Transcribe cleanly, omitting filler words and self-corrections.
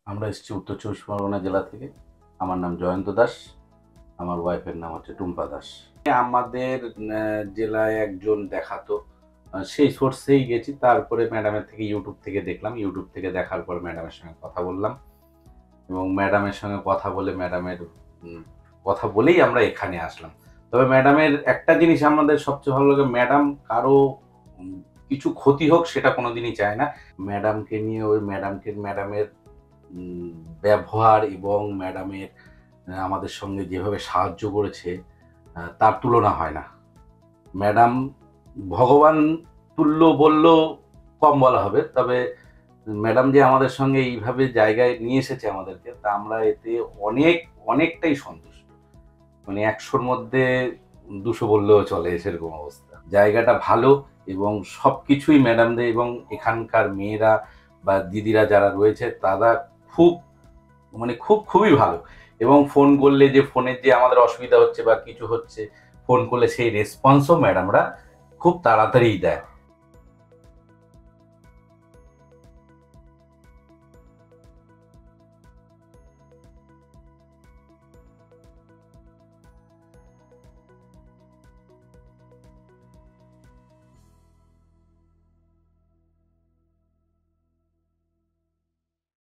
আমরা এসেছি উত্তর চব্বিশ পরগনা জেলা থেকে। আমার নাম জয়ন্ত দাস। আমার ওয়াইফের নাম হচ্ছে টুম্পা দাস। আমাদের জেলায় একজন দেখাতো, সেই সোর্সেই গেছি। তারপরে ম্যাডামের থেকে ইউটিউব থেকে দেখলাম। ইউটিউব থেকে দেখার পর ম্যাডামের সঙ্গে কথা বললাম এবং ম্যাডামের সঙ্গে কথা বলে ম্যাডামের কথা বলেই আমরা এখানে আসলাম। তবে ম্যাডামের একটা জিনিস আমাদের সবচেয়ে ভালো লাগে, ম্যাডাম কারো কিছু ক্ষতি হোক সেটা কোনোদিনই চায় না। ম্যাডামকে নিয়ে ম্যাডামের ব্যবহার এবং ম্যাডামের আমাদের সঙ্গে যেভাবে সাহায্য করেছে তার তুলনা হয় না। ম্যাডাম ভগবান তুল্য বললেও কম বলা হবে। তবে ম্যাডাম যে আমাদের সঙ্গে এইভাবে জায়গায় নিয়ে এসেছে আমাদেরকে, তা আমরা এতে অনেকটাই সন্তুষ্ট। মানে ১০০র মধ্যে ২০০ বললেও চলে, সেরকম অবস্থা। জায়গাটা ভালো এবং সবকিছুই ম্যাডামদের এবং এখানকার মেয়েরা বা দিদিরা যারা রয়েছে তারা খুব খুবই ভালো। এবং ফোন করলে যে ফোনের যে আমাদের অসুবিধা হচ্ছে বা কিছু হচ্ছে, ফোন করলে সেই রেসপন্সও ম্যাডামরা খুব তাড়াতাড়িই দেয়।